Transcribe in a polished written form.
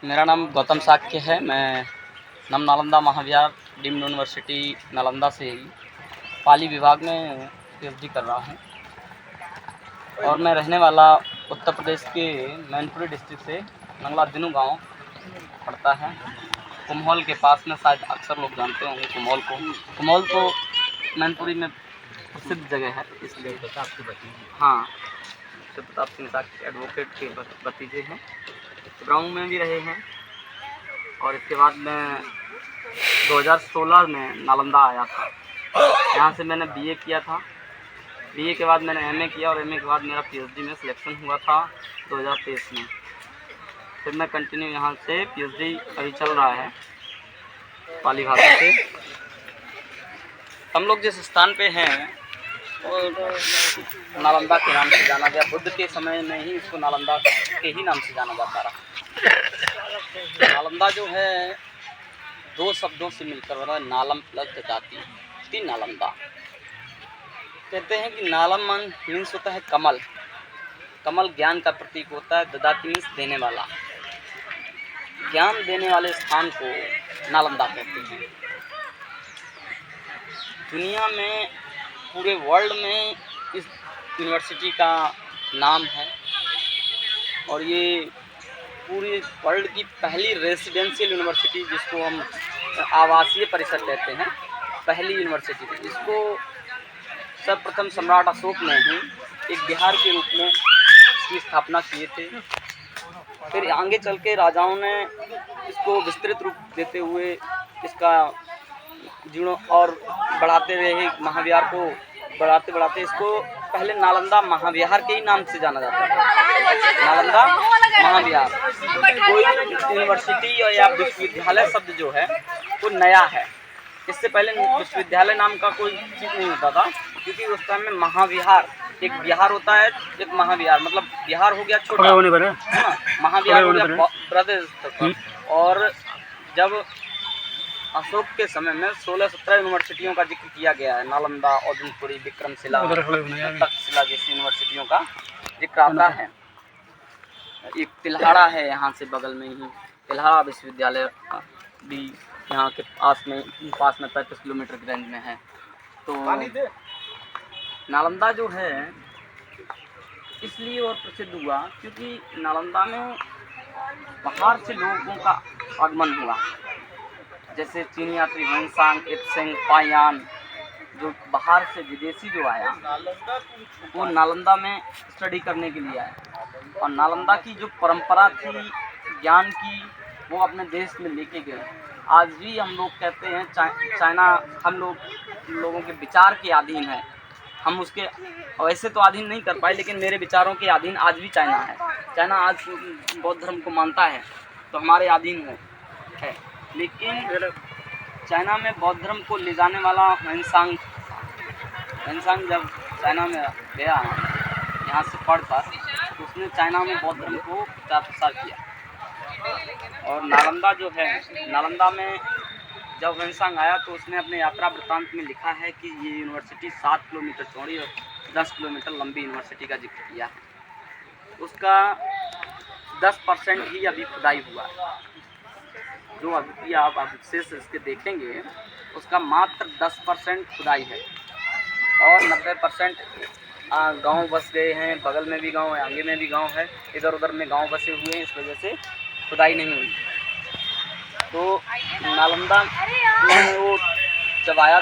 मेरा नाम गौतम साक्य है। मैं नम नालंदा महाविहार डीम्ड यूनिवर्सिटी नालंदा से पाली विभाग में पीएचडी कर रहा हूँ और मैं रहने वाला उत्तर प्रदेश के मैनपुरी डिस्ट्रिक्ट से नंगला दिनू गांव पड़ता है। कुम्हौल के पास में, शायद अक्सर लोग जानते होंगे कुम्हौल को। कुम्हौल तो मैनपुरी में प्रसिद्ध जगह है, इसलिए हाँ, शिव प्रताप सिंह साक्य एडवोकेट के भतीजे हैं। गाँव में भी रहे हैं और इसके बाद मैं 2016 में नालंदा आया था। यहाँ से मैंने बीए किया था। बीए के बाद मैंने एमए किया और एमए के बाद मेरा पीएचडी में सिलेक्शन हुआ था 2023 में। फिर मैं कंटिन्यू यहाँ से पीएचडी अभी चल रहा है पाली भाषा से। हम लोग जिस स्थान पे हैं और नालंदा के नाम से जाना गया। बुद्ध के समय में ही इसको नालंदा के ही नाम से जाना जाता रहा। नालंदा जो है दो शब्दों से मिलकर बना है, नालम प्लस ददाती, तीन नालंदा। कहते हैं कि नालम मीन्स होता है कमल। कमल ज्ञान का प्रतीक होता है। ददाती मीन्स देने वाला। ज्ञान देने वाले स्थान को नालंदा कहते हैं। दुनिया में, पूरे वर्ल्ड में इस यूनिवर्सिटी का नाम है और ये पूरे वर्ल्ड की पहली रेसिडेंशियल यूनिवर्सिटी, जिसको हम आवासीय परिसर कहते हैं, पहली यूनिवर्सिटी थी। इसको सर्वप्रथम सम्राट अशोक ने ही एक विहार के रूप में इसकी स्थापना किए थे। फिर आगे चल के राजाओं ने इसको विस्तृत रूप देते हुए इसका जीर्णों और बढ़ाते रहे। महाविहार को बढ़ाते बढ़ाते इसको पहले नालंदा महाविहार के ही नाम से जाना जाता है। नालंदा महाविहार। कोई यूनिवर्सिटी या विश्वविद्यालय शब्द जो है वो नया है। इससे पहले विश्वविद्यालय नाम का कोई चीज़ नहीं होता था, क्योंकि उस टाइम में महाविहार, एक विहार होता है, एक महाविहार, मतलब विहार हो गया छोटा, महाविहार हो गया बृहद स्तर पर। और जब अशोक के समय में 16-17 यूनिवर्सिटियों का जिक्र किया गया है। नालंदा, औदुंबपुरी, विक्रमशिला, तक्षशिला जैसी यूनिवर्सिटियों का जिक्र आता है। एक तिल्हाड़ा है यहाँ से बगल में ही, तिल्हाड़ा विश्वविद्यालय भी यहाँ के पास में 35 किलोमीटर की रेंज में है। तो नालंदा जो है इसलिए और प्रसिद्ध हुआ क्योंकि नालंदा में बाहर से लोगों का आगमन हुआ। जैसे चीनी यात्री वैनसांग, इत्सेंग, पायान, जो बाहर से विदेशी जो आया वो नालंदा में स्टडी करने के लिए आया। और नालंदा की जो परंपरा थी ज्ञान की, वो अपने देश में लेके गए। आज भी हम लोग कहते हैं चाइना हम लोगों के विचार के अधीन है। हम उसके वैसे तो अधीन नहीं कर पाए, लेकिन मेरे विचारों के अधीन आज भी चाइना है। चाइना आज बौद्ध धर्म को मानता है तो हमारे अधीन है। लेकिन चाइना में बौद्ध धर्म को ले जाने वाला वैनसांग जब चाइना में गया यहाँ से पढ़कर, तो उसने चाइना में बौद्ध धर्म को प्रचार प्रसार किया। और नालंदा जो है, नालंदा में जब वैनसांग आया तो उसने अपने यात्रा वृत्तांत में लिखा है कि ये यूनिवर्सिटी 7 किलोमीटर चौड़ी और 10 किलोमीटर लंबी यूनिवर्सिटी का जिक्र किया है। उसका 10% ही अभी खुदाई हुआ है। जो अभी आप शेष इसके देखेंगे उसका मात्र 10% खुदाई है और 90% गांव बस गए हैं। बगल में भी गांव है, आगे में भी गांव है, इधर उधर में गांव बसे हुए हैं। इस वजह से खुदाई नहीं हुई। तो नालंदा में वो जब आया